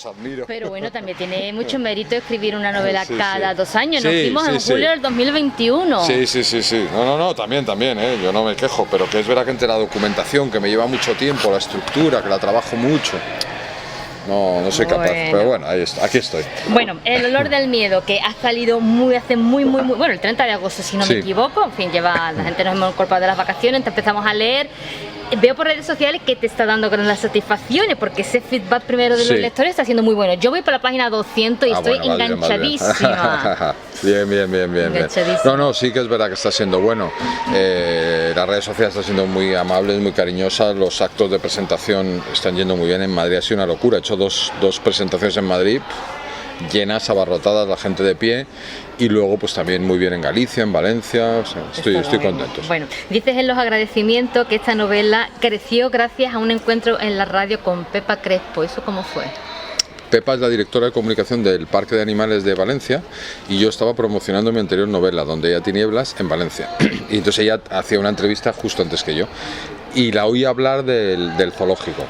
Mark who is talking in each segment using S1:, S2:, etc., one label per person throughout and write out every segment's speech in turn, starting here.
S1: las admiro.
S2: Pero bueno, también tiene mucho mérito escribir una novela
S1: Sí,
S2: cada
S1: sí.
S2: 2 años. Nos
S1: Sí,
S2: fuimos
S1: sí,
S2: en
S1: sí.
S2: julio del 2021.
S1: Sí. No, también, yo no me quejo, pero que es verdad que entre la documentación, que me lleva mucho tiempo, la estructura, que la trabajo mucho, no soy capaz, pero bueno, aquí estoy.
S2: Bueno, El olor del miedo, que ha salido hace muy, bueno, el 30 de agosto, si no me equivoco, en fin, la gente nos hemos incorporado de las vacaciones, te empezamos a leer. Veo por redes sociales que te está dando grandes satisfacciones, porque ese feedback primero de los lectores está siendo muy bueno. Yo voy por la página 200 y estoy enganchadísima.
S1: Bien. No, sí que es verdad que está siendo bueno. Las redes sociales están siendo muy amables, muy cariñosas. Los actos de presentación están yendo muy bien. En Madrid ha sido una locura. He hecho dos presentaciones en Madrid, llenas, abarrotadas, la gente de pie, y luego pues también muy bien en Galicia, en Valencia, o sea, estoy contento.
S2: Bueno, dices en los agradecimientos que esta novela creció gracias a un encuentro en la radio con Pepa Crespo. ¿Eso cómo fue?
S1: Pepa es la directora de comunicación del Parque de Animales de Valencia y yo estaba promocionando mi anterior novela, Donde ella tinieblas, en Valencia. Y entonces ella hacía una entrevista justo antes que yo y la oí hablar del zoológico.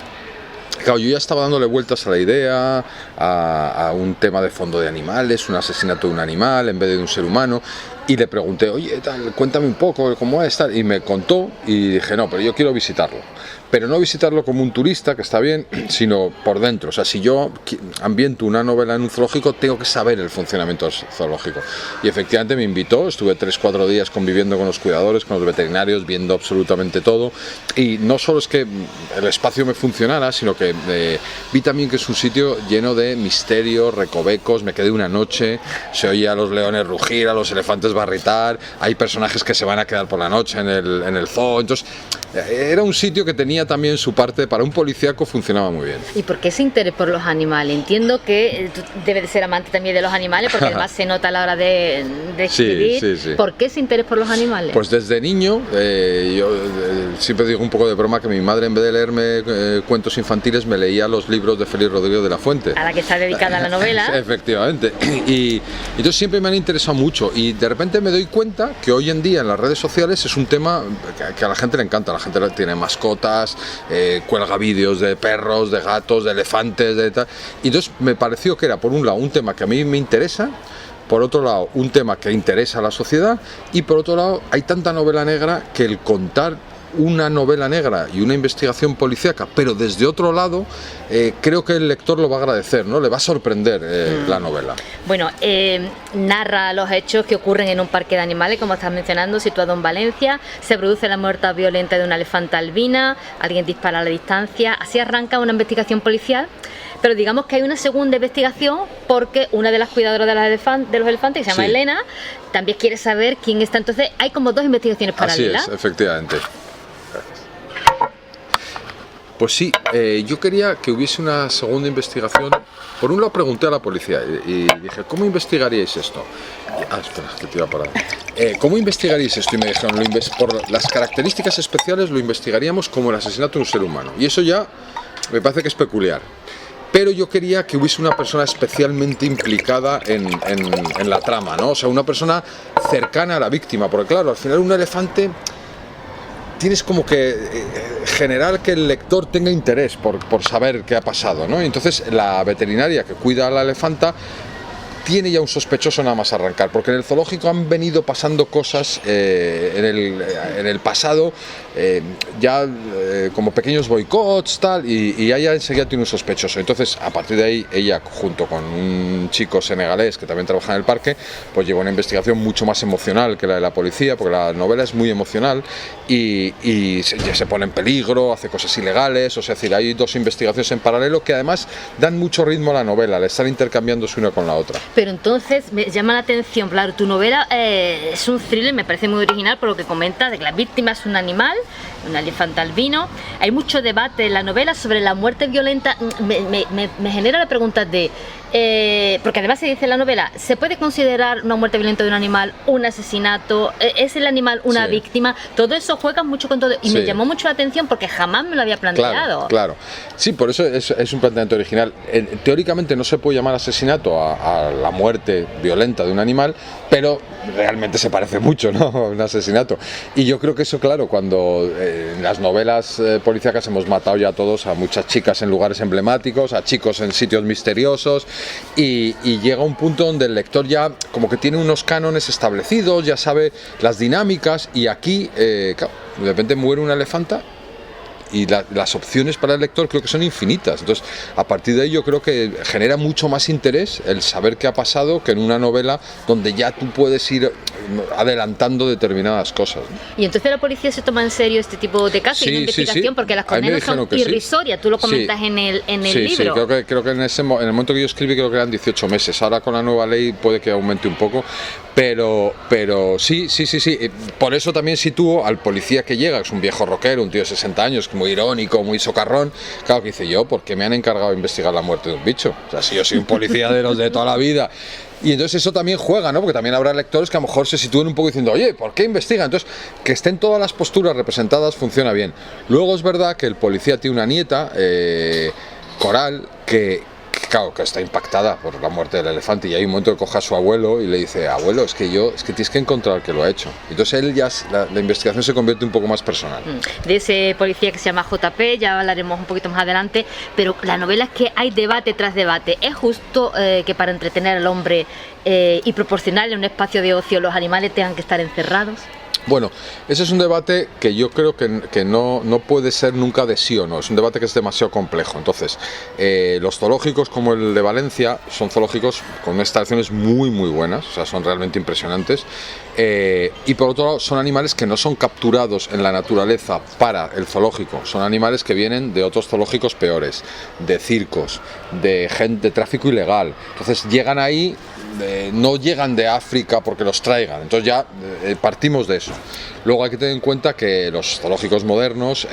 S1: Claro, yo ya estaba dándole vueltas a la idea, a un tema de fondo de animales, un asesinato de un animal en vez de un ser humano, y le pregunté, oye, cuéntame un poco cómo es, y me contó, y dije, no, pero yo quiero visitarlo. Pero no visitarlo como un turista, que está bien, sino por dentro. O sea, si yo ambiento una novela en un zoológico, tengo que saber el funcionamiento zoológico. Y efectivamente me invitó, estuve 3-4 días conviviendo con los cuidadores, con los veterinarios, viendo absolutamente todo. Y no solo es que el espacio me funcionara, sino que vi también que es un sitio lleno de misterios, recovecos. Me quedé una noche, se oía a los leones rugir, a los elefantes barritar, hay personajes que se van a quedar por la noche en el zoo. Entonces, era un sitio que tenía también su parte, para un policíaco funcionaba muy bien.
S2: ¿Y por qué ese interés por los animales? Entiendo que tú debes de ser amante también de los animales, porque además se nota a la hora de escribir.
S1: Sí.
S2: ¿Por qué ese interés por los animales?
S1: Pues desde niño, yo siempre digo un poco de broma que mi madre, en vez de leerme cuentos infantiles, me leía los libros de Félix Rodríguez de la Fuente.
S2: A la que está dedicada la novela.
S1: Efectivamente. Y entonces siempre me han interesado mucho y de repente me doy cuenta que hoy en día en las redes sociales es un tema que a la gente le encanta. La gente tiene mascotas, cuelga vídeos de perros, de gatos, de elefantes, de tal. Y entonces me pareció que era, por un lado, un tema que a mí me interesa, por otro lado, un tema que interesa a la sociedad, y por otro lado, hay tanta novela negra que el contar una novela negra y una investigación policíaca, pero desde otro lado, creo que el lector lo va a agradecer, ¿no? Le va a sorprender la novela.
S2: Bueno, narra los hechos que ocurren en un parque de animales, como estás mencionando, situado en Valencia. Se produce la muerte violenta de una elefanta albina, alguien dispara a la distancia, así arranca una investigación policial. Pero digamos que hay una segunda investigación porque una de las cuidadoras de los elefantes, que se llama Elena, también quiere saber quién está. Entonces hay como 2 investigaciones paralelas.
S1: Así es, efectivamente. Pues sí, yo quería que hubiese una segunda investigación. Por un lado pregunté a la policía y dije, ¿cómo investigaríais esto? Espera, que te iba a parar. ¿Cómo investigaríais esto? Y me dijeron, por las características especiales lo investigaríamos como el asesinato de un ser humano. Y eso ya me parece que es peculiar. Pero yo quería que hubiese una persona especialmente implicada en la trama, ¿no? O sea, una persona cercana a la víctima, porque claro, al final un elefante tienes como que generar que el lector tenga interés por saber qué ha pasado, ¿no? Entonces la veterinaria que cuida a la elefanta tiene ya un sospechoso nada más arrancar, porque en el zoológico han venido pasando cosas en el pasado, como pequeños boicots, tal, y ella enseguida tiene un sospechoso. Entonces, a partir de ahí, ella, junto con un chico senegalés que también trabaja en el parque, pues lleva una investigación mucho más emocional que la de la policía, porque la novela es muy emocional y se pone en peligro, hace cosas ilegales, o sea, es decir, hay 2 investigaciones en paralelo que además dan mucho ritmo a la novela, le están intercambiándose una con la otra.
S2: Pero entonces me llama la atención, claro, tu novela es un thriller, me parece muy original por lo que comentas, de que la víctima es un animal, un elefante albino. Hay mucho debate en la novela sobre la muerte violenta. Me genera la pregunta de porque además se dice en la novela, ¿se puede considerar una muerte violenta de un animal un asesinato? ¿Es el animal una víctima? Todo eso juega mucho con todo y me llamó mucho la atención porque jamás me lo había planteado.
S1: Claro. Sí, por eso es un planteamiento original. Teóricamente no se puede llamar asesinato a la muerte violenta de un animal, pero realmente se parece mucho, ¿no?, a un asesinato. Y yo creo que eso, claro, cuando en las novelas policíacas hemos matado ya todos a muchas chicas en lugares emblemáticos, a chicos en sitios misteriosos, y llega un punto donde el lector ya como que tiene unos cánones establecidos, ya sabe las dinámicas, y aquí claro, de repente muere una elefanta y las opciones para el lector creo que son infinitas. Entonces, a partir de ahí yo creo que genera mucho más interés el saber qué ha pasado que en una novela donde ya tú puedes ir adelantando determinadas cosas, ¿no?
S2: Y entonces la policía se toma en serio este tipo de casos y de investigación, porque las condenas son irrisorias, tú lo comentas en el libro.
S1: Sí, creo que en el momento que yo escribí creo que eran 18 meses, ahora con la nueva ley puede que aumente un poco, pero sí, por eso también sitúo al policía que llega, que es un viejo rockero, un tío de 60 años, muy irónico, muy socarrón. Claro, que hice yo, porque me han encargado de investigar la muerte de un bicho. O sea, si yo soy un policía de los de toda la vida. Y entonces eso también juega, ¿no? Porque también habrá lectores que a lo mejor se sitúen un poco diciendo, oye, ¿por qué investigan? Entonces, que estén todas las posturas representadas funciona bien. Luego es verdad que el policía tiene una nieta, Coral, que está impactada por la muerte del elefante, y hay un momento que coge a su abuelo y le dice, abuelo, es que tienes que encontrar que lo ha hecho. Entonces él ya, la investigación se convierte un poco más personal.
S2: De ese policía que se llama JP, ya hablaremos un poquito más adelante, pero la novela es que hay debate tras debate. ¿Es justo que para entretener al hombre y proporcionarle un espacio de ocio los animales tengan que estar encerrados?
S1: Bueno, ese es un debate que yo creo que no puede ser nunca de sí o no, es un debate que es demasiado complejo. Entonces, los zoológicos como el de Valencia son zoológicos con unas instalaciones muy muy buenas, o sea, son realmente impresionantes, y por otro lado son animales que no son capturados en la naturaleza para el zoológico, son animales que vienen de otros zoológicos peores, de circos, de tráfico ilegal. Entonces llegan ahí, no llegan de África porque los traigan, entonces ya partimos de eso. Luego hay que tener en cuenta que los zoológicos modernos,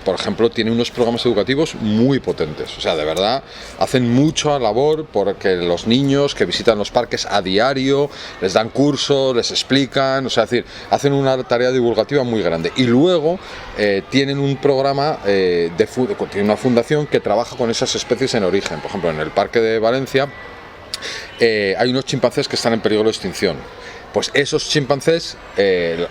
S1: por ejemplo, tienen unos programas educativos muy potentes, o sea, de verdad hacen mucha labor porque los niños que visitan los parques a diario les dan cursos, les explican, o sea, es decir, hacen una tarea divulgativa muy grande. Y luego tienen un programa, tiene una fundación que trabaja con esas especies en origen. Por ejemplo, en el Parque de Valencia hay unos chimpancés que están en peligro de extinción. Pues esos chimpancés,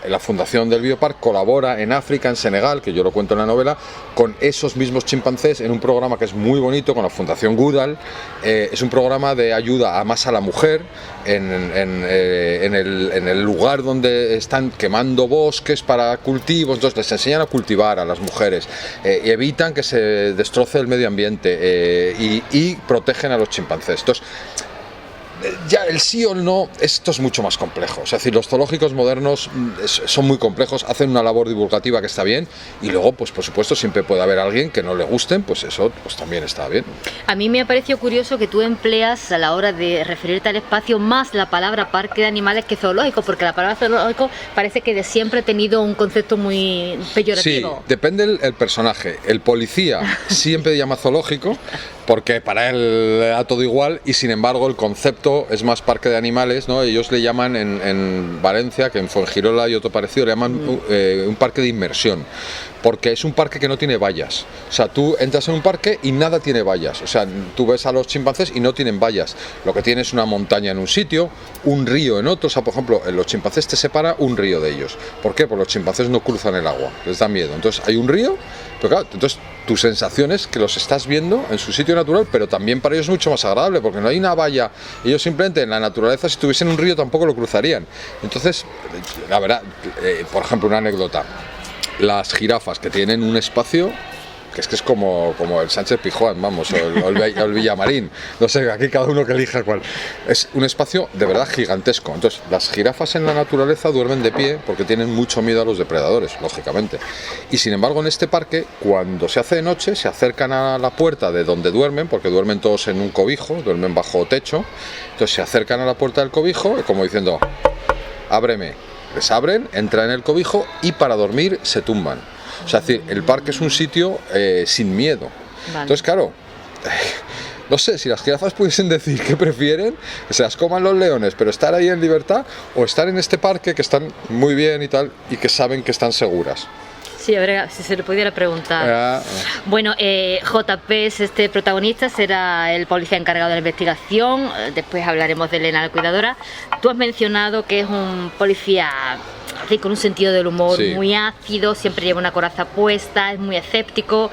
S1: la Fundación del Bioparque colabora en África, en Senegal, que yo lo cuento en la novela, con esos mismos chimpancés en un programa que es muy bonito con la Fundación Goodall. Es un programa de ayuda más a la mujer en el lugar donde están quemando bosques para cultivos. Entonces les enseñan a cultivar a las mujeres y evitan que se destroce el medio ambiente y protegen a los chimpancés. Entonces, ya el sí o el no, esto es mucho más complejo. Es decir, los zoológicos modernos son muy complejos, hacen una labor divulgativa que está bien, y luego, pues por supuesto, siempre puede haber alguien que no le gusten, pues eso pues también está bien.
S2: A mí me ha parecido curioso que tú empleas a la hora de referirte al espacio más la palabra parque de animales que zoológico, porque la palabra zoológico parece que de siempre ha tenido un concepto muy peyorativo.
S1: Sí, depende el personaje. El policía siempre llama zoológico, porque para él da todo igual, y sin embargo el concepto es más parque de animales, ¿no? Ellos le llaman en Valencia, que en Fuengirola y otro parecido, le llaman un parque de inmersión, porque es un parque que no tiene vallas. O sea, tú entras en un parque y nada tiene vallas. O sea, tú ves a los chimpancés y no tienen vallas. Lo que tiene es una montaña en un sitio, un río en otro. O sea, por ejemplo, en los chimpancés te separa un río de ellos. ¿Por qué? Porque los chimpancés no cruzan el agua, les da miedo. Entonces hay un río, pero claro, entonces tu sensación es que los estás viendo en su sitio natural, pero también para ellos es mucho más agradable, porque no hay una valla. Ellos simplemente en la naturaleza, si tuviesen un río, tampoco lo cruzarían. Entonces, la verdad, por ejemplo, una anécdota. Las jirafas, que tienen un espacio que es como el Sánchez Pizjuán, vamos, o el Villamarín, no sé, aquí cada uno que elija cuál. Es un espacio de verdad gigantesco. Entonces, las jirafas en la naturaleza duermen de pie porque tienen mucho miedo a los depredadores, lógicamente. Y sin embargo, en este parque, cuando se hace de noche, se acercan a la puerta de donde duermen, porque duermen todos en un cobijo, duermen bajo techo. Entonces se acercan a la puerta del cobijo, como diciendo, ábreme. Les abren, entran en el cobijo y para dormir se tumban. O sea, es decir, el parque es un sitio sin miedo. Vale. Entonces, claro, no sé, si las jirafas pudiesen decir que prefieren, que se las coman los leones, pero estar ahí en libertad, o estar en este parque que están muy bien y tal, y que saben que están seguras.
S2: Sí, a ver, si se le pudiera preguntar. Bueno, JP es este protagonista, será el policía encargado de la investigación, después hablaremos de Elena, la cuidadora. Tú has mencionado que es un policía con un sentido del humor muy ácido, siempre lleva una coraza puesta, es muy escéptico,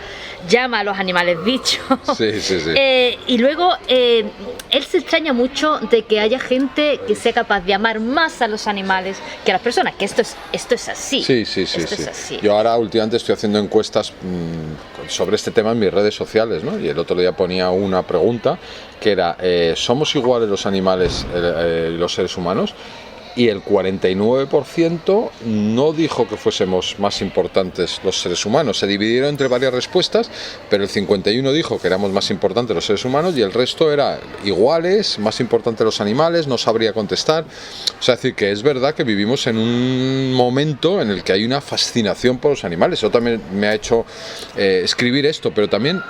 S2: llama a los animales bichos. Y luego él se extraña mucho de que haya gente que sea capaz de amar más a los animales que a las personas, que esto es así. Es así.
S1: Yo ahora últimamente estoy haciendo encuestas sobre este tema en mis redes sociales, ¿no? Y el otro día ponía una pregunta que era, ¿somos iguales los animales y los seres humanos? Y el 49% no dijo que fuésemos más importantes los seres humanos. Se dividieron entre varias respuestas, pero el 51% dijo que éramos más importantes los seres humanos y el resto era iguales, más importantes los animales, no sabría contestar. O sea, es decir, que es verdad que vivimos en un momento en el que hay una fascinación por los animales. Eso también me ha hecho escribir esto, pero también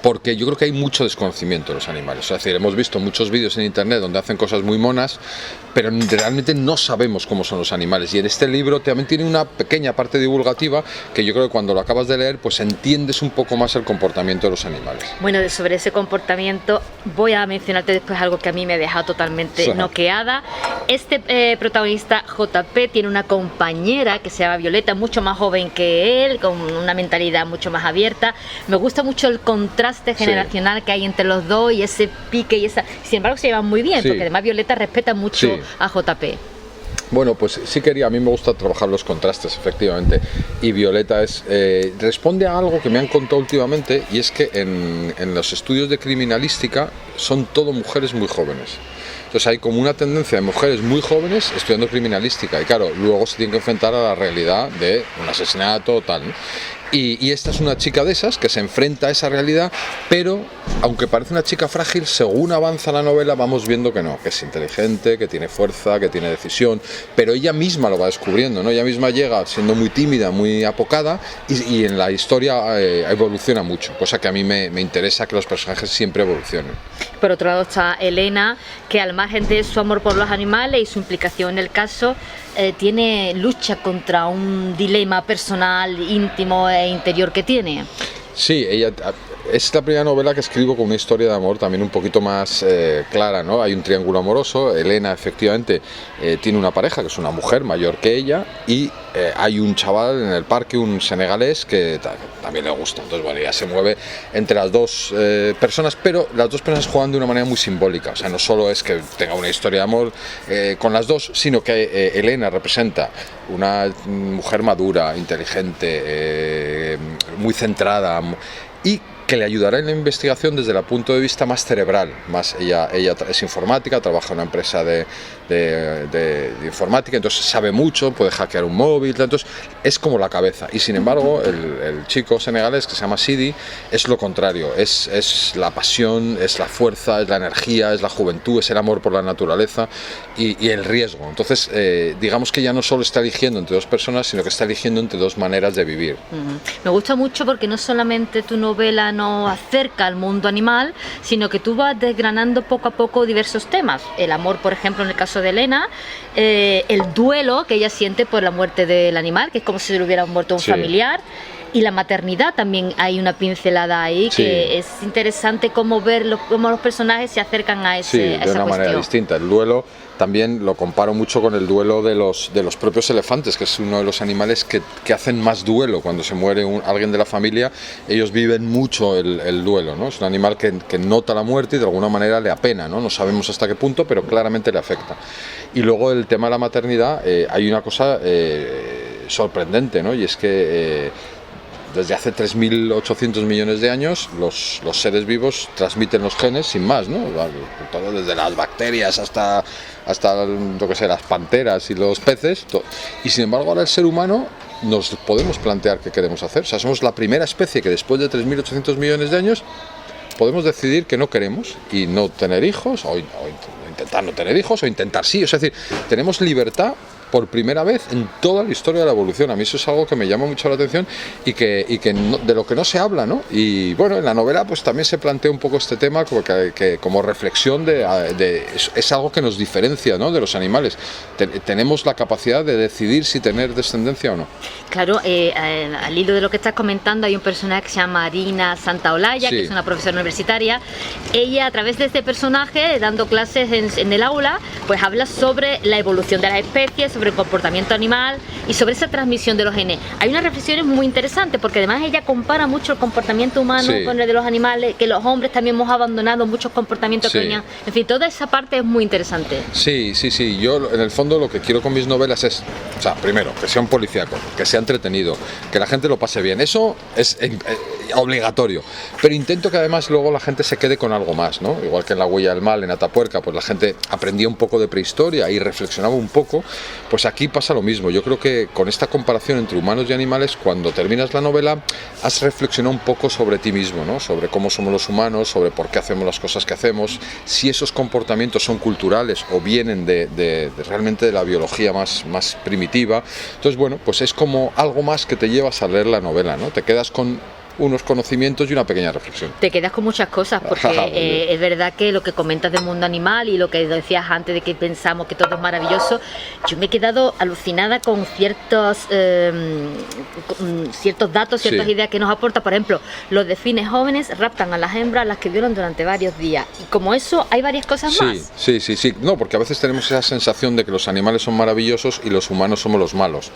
S1: porque yo creo que hay mucho desconocimiento de los animales. Es decir, hemos visto muchos vídeos en internet donde hacen cosas muy monas, pero realmente no sabemos cómo son los animales. Y en este libro también tiene una pequeña parte divulgativa que yo creo que cuando lo acabas de leer, pues entiendes un poco más el comportamiento de los animales.
S2: Bueno, sobre ese comportamiento voy a mencionarte después algo que a mí me ha dejado totalmente noqueada. Este protagonista, JP, tiene una compañera que se llama Violeta, mucho más joven que él, con una mentalidad mucho más abierta. Me gusta mucho el contraste generacional que hay entre los dos y ese pique y esa. Sin embargo, se llevan muy bien, porque además Violeta respeta mucho a JP.
S1: Bueno, pues sí quería, a mí me gusta trabajar los contrastes, efectivamente, y Violeta responde a algo que me han contado últimamente, y es que en los estudios de criminalística son todo mujeres muy jóvenes. Entonces hay como una tendencia de mujeres muy jóvenes estudiando criminalística, y claro, luego se tienen que enfrentar a la realidad de un asesinato o tal, ¿no? Y esta es una chica de esas que se enfrenta a esa realidad, pero aunque parece una chica frágil, según avanza la novela vamos viendo que no, que es inteligente, que tiene fuerza, que tiene decisión, pero ella misma lo va descubriendo, ¿no? Ella misma llega siendo muy tímida, muy apocada, y en la historia evoluciona mucho, cosa que a mí me interesa que los personajes siempre evolucionen.
S2: Por otro lado está Elena, que al margen de su amor por los animales y su implicación en el caso, tiene lucha contra un dilema personal, íntimo e interior que tiene.
S1: Sí, ella es la primera novela que escribo con una historia de amor también un poquito más clara, ¿no? Hay un triángulo amoroso, Elena efectivamente tiene una pareja que es una mujer mayor que ella y hay un chaval en el parque, un senegalés que también le gusta, entonces bueno, ella se mueve entre las dos personas, pero las dos personas juegan de una manera muy simbólica, o sea, no solo es que tenga una historia de amor con las dos, sino que Elena representa una mujer madura, inteligente, muy centrada y que le ayudará en la investigación desde el punto de vista más cerebral. Ella es informática, trabaja en una empresa de informática, entonces sabe mucho, puede hackear un móvil, entonces es como la cabeza. Y sin embargo, el chico senegalés que se llama Sidi es lo contrario, es la pasión, es la fuerza, es la energía, es la juventud, es el amor por la naturaleza y el riesgo. Entonces, digamos que ya no solo está eligiendo entre dos personas, sino que está eligiendo entre dos maneras de vivir.
S2: Me gusta mucho porque no solamente tu novela no acerca al mundo animal, sino que tú vas desgranando poco a poco diversos temas. El amor, por ejemplo, en el caso de Elena, el duelo que ella siente por la muerte del animal, que es como si le hubiera muerto un familiar, y la maternidad también hay una pincelada ahí, que es interesante cómo cómo los personajes se acercan a esa
S1: de una manera distinta. El duelo también lo comparo mucho con el duelo de los propios elefantes, que es uno de los animales que hacen más duelo. Cuando se muere alguien de la familia, ellos viven mucho el duelo, ¿no? Es un animal que nota la muerte y de alguna manera le apena, ¿no? No sabemos hasta qué punto, pero claramente le afecta. Y luego el tema de la maternidad, hay una cosa sorprendente, ¿no? Y es que desde hace 3.800 millones de años los seres vivos transmiten los genes sin más, ¿no? Todo desde las bacterias hasta lo que sé, las panteras y los peces, y sin embargo ahora el ser humano nos podemos plantear qué queremos hacer. O sea, somos la primera especie que después de 3.800 millones de años podemos decidir que no queremos y no tener hijos o intentar no tener hijos o intentar sí, es decir, tenemos libertad por primera vez en toda la historia de la evolución. A mí eso es algo que me llama mucho la atención y que no, de lo que no se habla, ¿no? Y bueno, en la novela pues también se plantea un poco este tema como reflexión es algo que nos diferencia, ¿no?, de los animales. Tenemos la capacidad de decidir si tener descendencia o no.
S2: Claro, al hilo de lo que estás comentando, hay un personaje que se llama Marina Santaolalla,
S1: Sí.
S2: que es una profesora universitaria. Ella, a través de este personaje, dando clases en el aula, pues habla sobre la evolución de las especies, sobre el comportamiento animal y sobre esa transmisión de los genes. Hay unas reflexiones muy interesantes, porque además ella compara mucho el comportamiento humano
S1: Sí.
S2: con el de los animales, que los hombres también hemos abandonado muchos comportamientos
S1: Sí.
S2: que venían. En fin, toda esa parte es muy interesante.
S1: Sí. Yo en el fondo lo que quiero con mis novelas es, o sea, primero, que sea un policíaco, que sea entretenido, que la gente lo pase bien. Eso es obligatorio. Pero intento que además luego la gente se quede con algo más, ¿no? Igual que en La huella del mal, en Atapuerca, pues la gente aprendía un poco de prehistoria y reflexionaba un poco. Pues aquí pasa lo mismo. Yo creo que con esta comparación entre humanos y animales, cuando terminas la novela, has reflexionado un poco sobre ti mismo, ¿no? Sobre cómo somos los humanos, sobre por qué hacemos las cosas que hacemos, si esos comportamientos son culturales o vienen de realmente de la biología más primitiva. Entonces, bueno, pues es como algo más que te llevas a leer la novela, ¿no? Te quedas con unos conocimientos y una pequeña reflexión.
S2: Te quedas con muchas cosas, porque es verdad que lo que comentas del mundo animal y lo que decías antes de que pensamos que todo es maravilloso, yo me he quedado alucinada con ciertos datos, ciertas
S1: Sí.
S2: ideas que nos aporta. Por ejemplo, los delfines jóvenes raptan a las hembras, las que violan durante varios días, y como eso hay varias cosas más.
S1: Sí. No, porque a veces tenemos esa sensación de que los animales son maravillosos y los humanos somos los malos.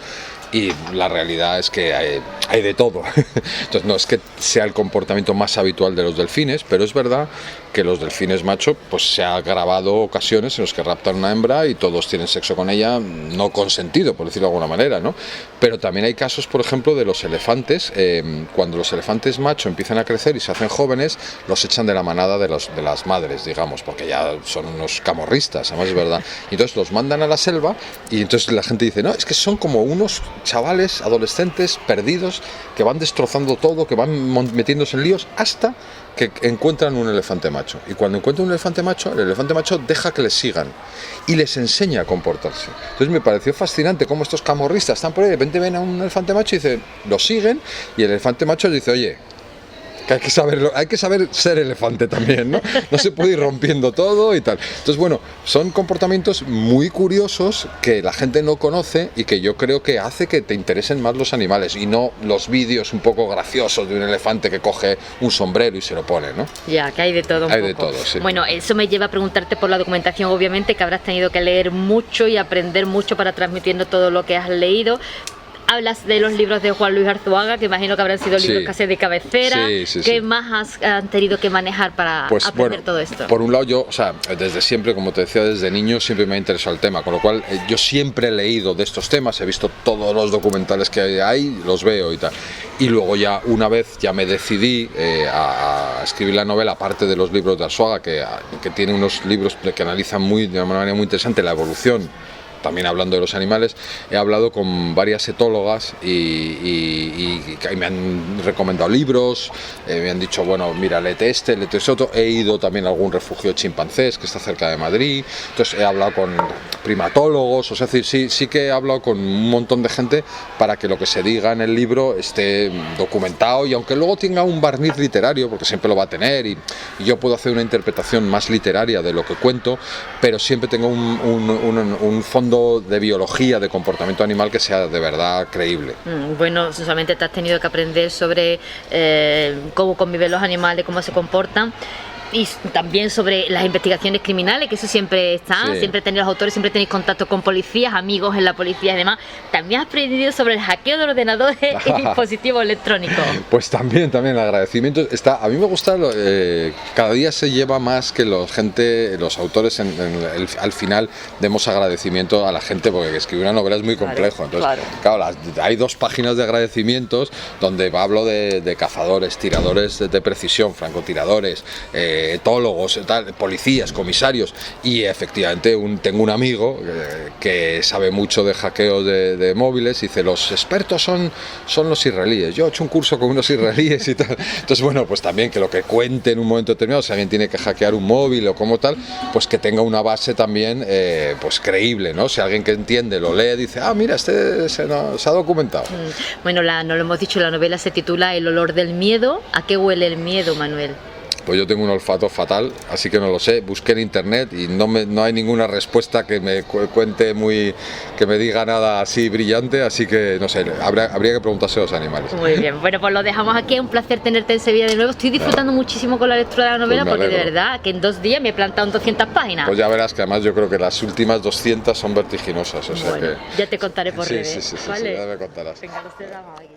S1: Y la realidad es que hay de todo. Entonces, no es que sea el comportamiento más habitual de los delfines, pero es verdad que los delfines macho, pues se ha grabado ocasiones en las que raptan una hembra y todos tienen sexo con ella, no consentido, por decirlo de alguna manera, ¿no? Pero también hay casos, por ejemplo, de los elefantes. Cuando los elefantes macho empiezan a crecer y se hacen jóvenes, los echan de la manada de las madres, digamos, porque ya son unos camorristas, además es verdad. Y entonces los mandan a la selva y entonces la gente dice, no, es que son como unos chavales, adolescentes, perdidos, que van destrozando todo, que van metiéndose en líos hasta que encuentran un elefante macho. Y cuando encuentran un elefante macho, el elefante macho deja que les sigan y les enseña a comportarse. Entonces me pareció fascinante cómo estos camorristas están por ahí, de repente ven a un elefante macho y dicen, lo siguen, y el elefante macho dice, oye, que hay que saber ser elefante también, ¿no? No se puede ir rompiendo todo y tal. Entonces, bueno, son comportamientos muy curiosos que la gente no conoce y que yo creo que hace que te interesen más los animales y no los vídeos un poco graciosos de un elefante que coge un sombrero y se lo pone, ¿no?
S2: Ya, que hay de todo un
S1: Hay
S2: poco.
S1: de todo, sí.
S2: Bueno, eso me lleva a preguntarte por la documentación, obviamente, que habrás tenido que leer mucho y aprender mucho para transmitiendo todo lo que has leído. Hablas de los libros de Juan Luis Arzuaga, que imagino que habrán sido libros
S1: Sí.
S2: casi de cabecera.
S1: Sí.
S2: ¿Qué más han tenido que manejar para aprender todo esto?
S1: Por un lado yo, o sea, desde siempre, como te decía, desde niño siempre me ha interesado el tema, con lo cual yo siempre he leído de estos temas, he visto todos los documentales que hay, los veo y tal. Y luego ya una vez ya me decidí a escribir la novela, aparte de los libros de Arzuaga, que tiene unos libros que analizan de una manera muy interesante la evolución. También hablando de los animales, he hablado con varias etólogas y me han recomendado libros, me han dicho, bueno, mira, léete este otro. He ido también a algún refugio de chimpancés que está cerca de Madrid, entonces he hablado con primatólogos, o sea, es decir, sí que he hablado con un montón de gente para que lo que se diga en el libro esté documentado, y aunque luego tenga un barniz literario, porque siempre lo va a tener, y yo puedo hacer una interpretación más literaria de lo que cuento, pero siempre tengo un fondo de biología, de comportamiento animal que sea de verdad creíble.
S2: Bueno, solamente te has tenido que aprender sobre cómo conviven los animales, cómo se comportan, y también sobre las investigaciones criminales, que eso siempre está,
S1: Sí.
S2: siempre tenéis los autores, siempre tenéis contacto con policías, amigos en la policía y demás. También has aprendido sobre el hackeo de ordenadores y dispositivos electrónicos.
S1: Pues también el agradecimiento está. A mí me gusta, cada día se lleva más que los autores al final demos agradecimiento a la gente, porque escribir una novela es muy complejo. Entonces, claro, hay 2 páginas de agradecimientos donde hablo de cazadores, tiradores de precisión, francotiradores, etólogos, tal, policías, comisarios, y efectivamente tengo un amigo que sabe mucho de hackeo de móviles y dice, los expertos son los israelíes, yo he hecho un curso con unos israelíes y tal. Entonces, bueno, pues también que lo que cuente en un momento determinado, si alguien tiene que hackear un móvil o como tal, pues que tenga una base también pues creíble, ¿no? Si alguien que entiende lo lee, dice, mira, este se ha documentado.
S2: Bueno, no lo hemos dicho, la novela se titula El olor del miedo. ¿A qué huele el miedo, Manuel?
S1: Pues yo tengo un olfato fatal, así que no lo sé. Busqué en internet y no hay ninguna respuesta que me cuente que me diga nada así brillante, así que no sé, habría que preguntarse a los animales.
S2: Muy bien, bueno, pues lo dejamos aquí. Un placer tenerte en Sevilla de nuevo. Estoy disfrutando muchísimo con la lectura de la novela,
S1: Pues
S2: porque de verdad que en 2 días me he plantado en 200 páginas.
S1: Pues ya verás que además yo creo que las últimas 200 son vertiginosas, o sea
S2: bueno,
S1: que...
S2: ya te contaré por redes.
S1: Sí,
S2: ¿vale?
S1: ya me contarás.
S2: Venga, los cerramos aquí.